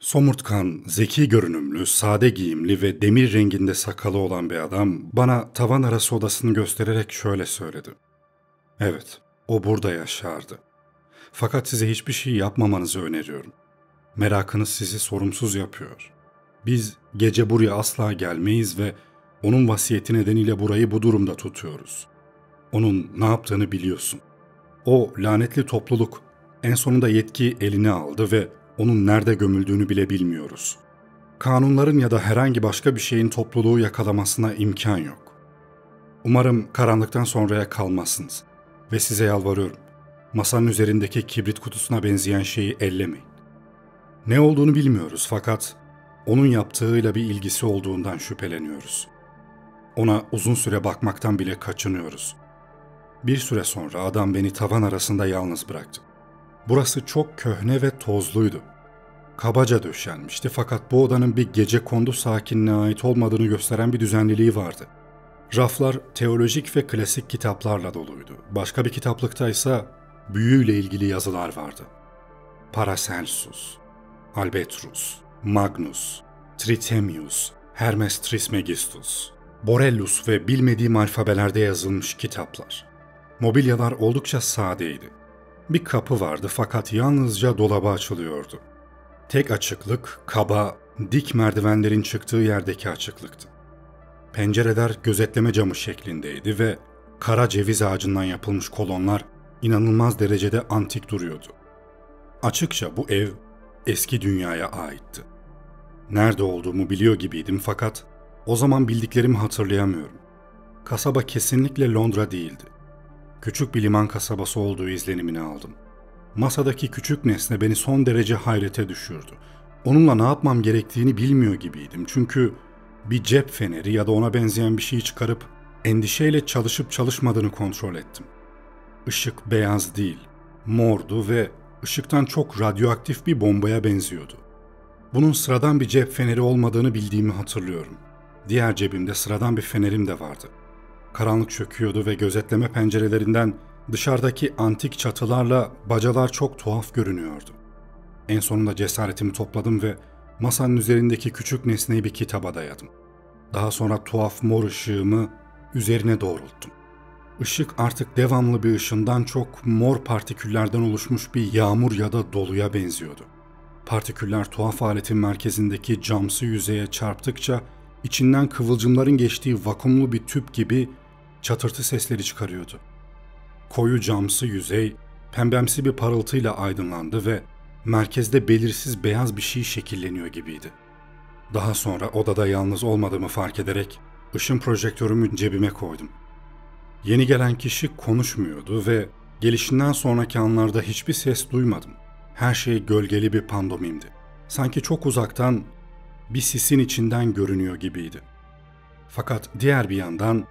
Somurtkan, zeki görünümlü, sade giyimli ve demir renginde sakalı olan bir adam bana tavan arası odasını göstererek şöyle söyledi. Evet, o burada yaşardı. Fakat size hiçbir şey yapmamanızı öneriyorum. Merakınız sizi sorumsuz yapıyor. Biz gece buraya asla gelmeyiz ve onun vasiyeti nedeniyle burayı bu durumda tutuyoruz. Onun ne yaptığını biliyorsun. O lanetli topluluk en sonunda yetkiyi eline aldı ve onun nerede gömüldüğünü bile bilmiyoruz. Kanunların ya da herhangi başka bir şeyin topluluğu yakalamasına imkan yok. Umarım karanlıktan sonraya kalmazsınız ve size yalvarıyorum. Masanın üzerindeki kibrit kutusuna benzeyen şeyi ellemeyin. Ne olduğunu bilmiyoruz fakat onun yaptığıyla bir ilgisi olduğundan şüpheleniyoruz. Ona uzun süre bakmaktan bile kaçınıyoruz. Bir süre sonra adam beni tavan arasında yalnız bıraktı. Burası çok köhne ve tozluydu. Kabaca döşenmişti fakat bu odanın bir gecekondu sakinliğine ait olmadığını gösteren bir düzenliliği vardı. Raflar teolojik ve klasik kitaplarla doluydu. Başka bir kitaplıkta ise büyüyle ilgili yazılar vardı. Paracelsus, Albetrus, Magnus, Trithemius, Hermes Trismegistus, Borellus ve bilmediğim alfabelerde yazılmış kitaplar. Mobilyalar oldukça sadeydi. Bir kapı vardı fakat yalnızca dolaba açılıyordu. Tek açıklık, kaba, dik merdivenlerin çıktığı yerdeki açıklıktı. Pencereler gözetleme camı şeklindeydi ve kara ceviz ağacından yapılmış kolonlar inanılmaz derecede antik duruyordu. Açıkça bu ev eski dünyaya aitti. Nerede olduğumu biliyor gibiydim fakat o zaman bildiklerimi hatırlayamıyorum. Kasaba kesinlikle Londra değildi. Küçük bir liman kasabası olduğu izlenimini aldım. Masadaki küçük nesne beni son derece hayrete düşürdü. Onunla ne yapmam gerektiğini bilmiyor gibiydim çünkü bir cep feneri ya da ona benzeyen bir şeyi çıkarıp endişeyle çalışıp çalışmadığını kontrol ettim. Işık beyaz değil, mordu ve ışıktan çok radyoaktif bir bombaya benziyordu. Bunun sıradan bir cep feneri olmadığını bildiğimi hatırlıyorum. Diğer cebimde sıradan bir fenerim de vardı. Karanlık çöküyordu ve gözetleme pencerelerinden dışarıdaki antik çatılarla bacalar çok tuhaf görünüyordu. En sonunda cesaretimi topladım ve masanın üzerindeki küçük nesneyi bir kitaba dayadım. Daha sonra tuhaf mor ışığımı üzerine doğrulttum. Işık artık devamlı bir ışından çok mor partiküllerden oluşmuş bir yağmur ya da doluya benziyordu. Partiküller tuhaf aletin merkezindeki camsı yüzeye çarptıkça içinden kıvılcımların geçtiği vakumlu bir tüp gibi çatırtı sesleri çıkarıyordu. Koyu camsı yüzey pembemsi bir parıltıyla aydınlandı ve merkezde belirsiz beyaz bir şey şekilleniyor gibiydi. Daha sonra odada yalnız olmadığımı fark ederek ışın projektörümü cebime koydum. Yeni gelen kişi konuşmuyordu ve gelişinden sonraki anlarda hiçbir ses duymadım. Her şey gölgeli bir pandomimdi. Sanki çok uzaktan bir sisin içinden görünüyor gibiydi. Fakat diğer bir yandan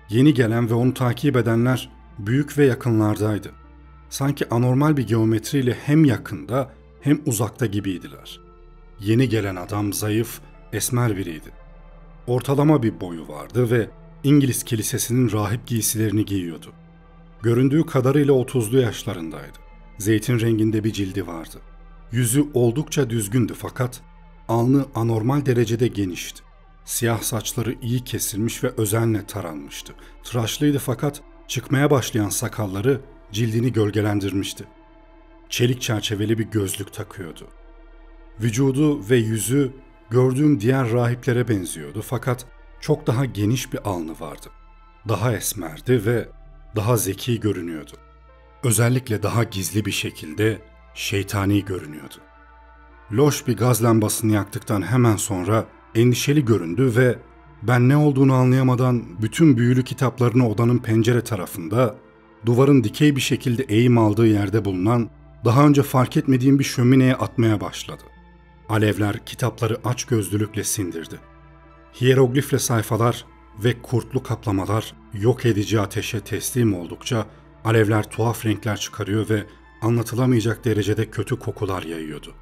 yeni gelen ve onu takip edenler büyük ve yakınlardaydı. Sanki anormal bir geometriyle hem yakında hem uzakta gibiydiler. Yeni gelen adam zayıf, esmer biriydi. Ortalama bir boyu vardı ve İngiliz kilisesinin rahip giysilerini giyiyordu. Göründüğü kadarıyla 30'lu yaşlarındaydı. Zeytin renginde bir cildi vardı. Yüzü oldukça düzgündü fakat alnı anormal derecede genişti. Siyah saçları iyi kesilmiş ve özenle taranmıştı. Tıraşlıydı fakat çıkmaya başlayan sakalları cildini gölgelendirmişti. Çelik çerçeveli bir gözlük takıyordu. Vücudu ve yüzü gördüğüm diğer rahiplere benziyordu fakat çok daha geniş bir alnı vardı. Daha esmerdi ve daha zeki görünüyordu. Özellikle daha gizli bir şekilde şeytani görünüyordu. Loş bir gaz lambasını yaktıktan hemen sonra endişeli göründü ve ben ne olduğunu anlayamadan bütün büyülü kitaplarını odanın pencere tarafında, duvarın dikey bir şekilde eğim aldığı yerde bulunan daha önce fark etmediğim bir şömineye atmaya başladı. Alevler kitapları açgözlülükle sindirdi. Hiyeroglifle sayfalar ve kurtlu kaplamalar yok edici ateşe teslim oldukça alevler tuhaf renkler çıkarıyor ve anlatılamayacak derecede kötü kokular yayıyordu.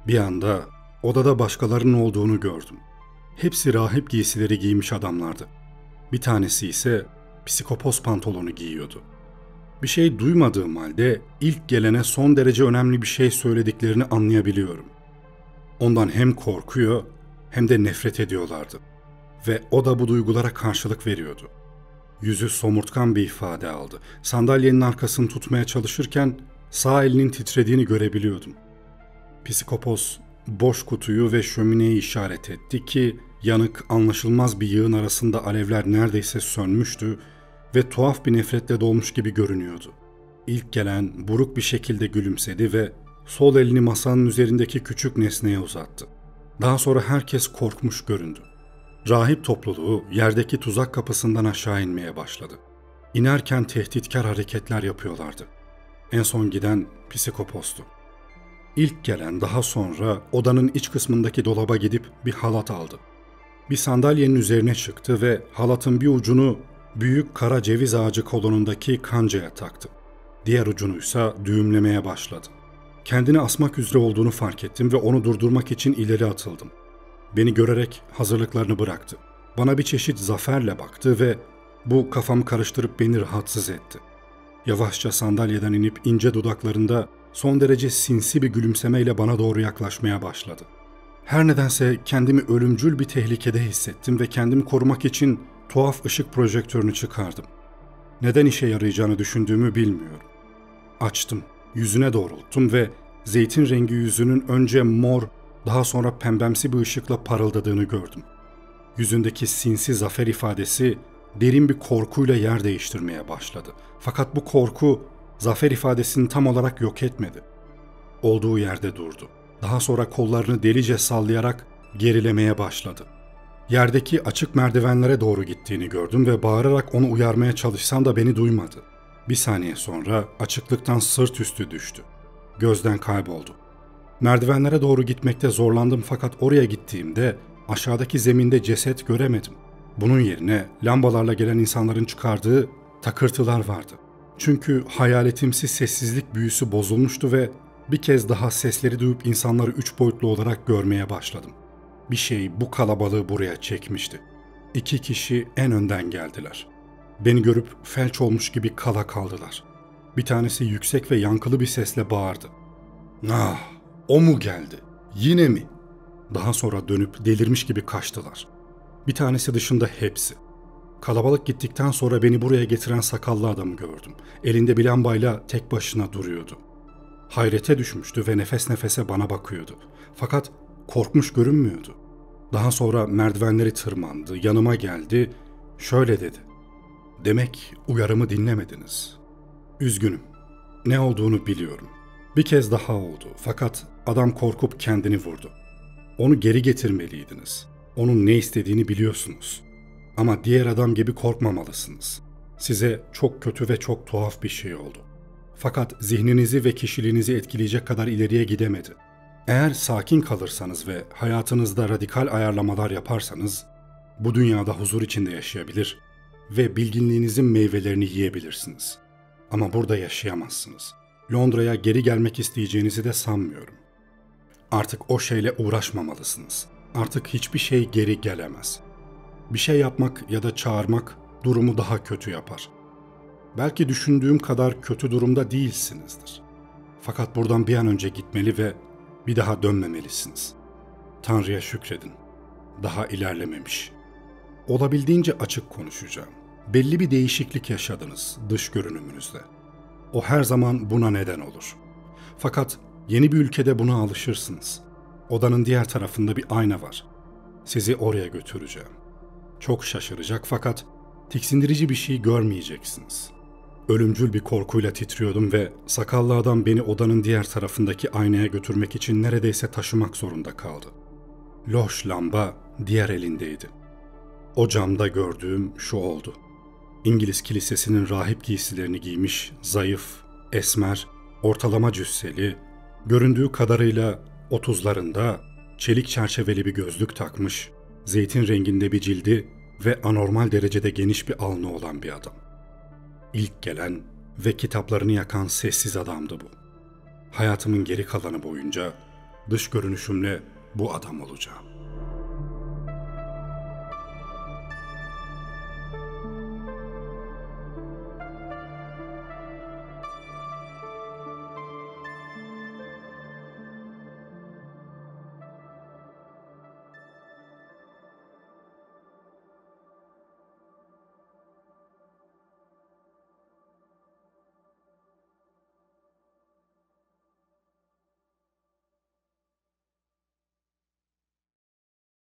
Bir anda odada başkalarının olduğunu gördüm. Hepsi rahip giysileri giymiş adamlardı. Bir tanesi ise psikopos pantolonu giyiyordu. Bir şey duymadığım halde ilk gelene son derece önemli bir şey söylediklerini anlayabiliyorum. Ondan hem korkuyor hem de nefret ediyorlardı. Ve o da bu duygulara karşılık veriyordu. Yüzü somurtkan bir ifade aldı. Sandalyenin arkasını tutmaya çalışırken sağ elinin titrediğini görebiliyordum. Psikopos boş kutuyu ve şömineyi işaret etti ki yanık, anlaşılmaz bir yığın arasında alevler neredeyse sönmüştü ve tuhaf bir nefretle dolmuş gibi görünüyordu. İlk gelen buruk bir şekilde gülümsedi ve sol elini masanın üzerindeki küçük nesneye uzattı. Daha sonra herkes korkmuş göründü. Rahip topluluğu yerdeki tuzak kapısından aşağı inmeye başladı. İnerken tehditkar hareketler yapıyorlardı. En son giden Psikopos'tu. İlk gelen daha sonra odanın iç kısmındaki dolaba gidip bir halat aldı. Bir sandalyenin üzerine çıktı ve halatın bir ucunu büyük kara ceviz ağacı kolonundaki kancaya taktı. Diğer ucunuysa düğümlemeye başladı. Kendini asmak üzere olduğunu fark ettim ve onu durdurmak için ileri atıldım. Beni görerek hazırlıklarını bıraktı. Bana bir çeşit zaferle baktı ve bu kafamı karıştırıp beni rahatsız etti. Yavaşça sandalyeden inip ince dudaklarında son derece sinsi bir gülümsemeyle bana doğru yaklaşmaya başladı. Her nedense kendimi ölümcül bir tehlikede hissettim ve kendimi korumak için tuhaf ışık projektörünü çıkardım. Neden işe yarayacağını düşündüğümü bilmiyorum. Açtım, yüzüne doğrulttum ve zeytin rengi yüzünün önce mor, daha sonra pembemsi bir ışıkla parıldadığını gördüm. Yüzündeki sinsi zafer ifadesi derin bir korkuyla yer değiştirmeye başladı. Fakat bu korku zafer ifadesini tam olarak yok etmedi. Olduğu yerde durdu. Daha sonra kollarını delice sallayarak gerilemeye başladı. Yerdeki açık merdivenlere doğru gittiğini gördüm ve bağırarak onu uyarmaya çalışsam da beni duymadı. Bir saniye sonra açıklıktan sırt üstü düştü. Gözden kayboldu. Merdivenlere doğru gitmekte zorlandım fakat oraya gittiğimde aşağıdaki zeminde ceset göremedim. Bunun yerine lambalarla gelen insanların çıkardığı takırtılar vardı. Çünkü hayaletimsi sessizlik büyüsü bozulmuştu ve bir kez daha sesleri duyup insanları 3 boyutlu olarak görmeye başladım. Bir şey bu kalabalığı buraya çekmişti. 2 kişi en önden geldiler. Beni görüp felç olmuş gibi kala kaldılar. Bir tanesi yüksek ve yankılı bir sesle bağırdı. "Ah, o mu geldi? Yine mi?" Daha sonra dönüp delirmiş gibi kaçtılar. Bir tanesi dışında hepsi. Kalabalık gittikten sonra beni buraya getiren sakallı adamı gördüm. Elinde bir lambayla tek başına duruyordu. Hayrete düşmüştü ve nefes nefese bana bakıyordu. Fakat korkmuş görünmüyordu. Daha sonra merdivenleri tırmandı, yanıma geldi, şöyle dedi. "Demek uyarımı dinlemediniz. Üzgünüm. Ne olduğunu biliyorum. Bir kez daha oldu fakat adam korkup kendini vurdu. Onu geri getirmeliydiniz. Onun ne istediğini biliyorsunuz. Ama diğer adam gibi korkmamalısınız. Size çok kötü ve çok tuhaf bir şey oldu. Fakat zihninizi ve kişiliğinizi etkileyecek kadar ileriye gidemedi. Eğer sakin kalırsanız ve hayatınızda radikal ayarlamalar yaparsanız, bu dünyada huzur içinde yaşayabilir ve bilginliğinizin meyvelerini yiyebilirsiniz. Ama burada yaşayamazsınız. Londra'ya geri gelmek isteyeceğinizi de sanmıyorum. Artık o şeyle uğraşmamalısınız. Artık hiçbir şey geri gelemez. Bir şey yapmak ya da çağırmak durumu daha kötü yapar. Belki düşündüğüm kadar kötü durumda değilsinizdir. Fakat buradan bir an önce gitmeli ve bir daha dönmemelisiniz. Tanrı'ya şükredin. Daha ilerlememiş. Olabildiğince açık konuşacağım. Belli bir değişiklik yaşadınız dış görünümünüzde. O her zaman buna neden olur. Fakat yeni bir ülkede buna alışırsınız. Odanın diğer tarafında bir ayna var. Sizi oraya götüreceğim. Çok şaşıracak fakat tiksindirici bir şey görmeyeceksiniz. Ölümcül bir korkuyla titriyordum ve sakallı adam beni odanın diğer tarafındaki aynaya götürmek için neredeyse taşımak zorunda kaldı. Loş lamba diğer elindeydi. O camda gördüğüm şu oldu. İngiliz kilisesinin rahip giysilerini giymiş, zayıf, esmer, ortalama cüsseli, göründüğü kadarıyla 30'larında çelik çerçeveli bir gözlük takmış, zeytin renginde bir cildi ve anormal derecede geniş bir alnı olan bir adam. İlk gelen ve kitaplarını yakan sessiz adamdı bu. Hayatımın geri kalanı boyunca dış görünüşümle bu adam olacağım.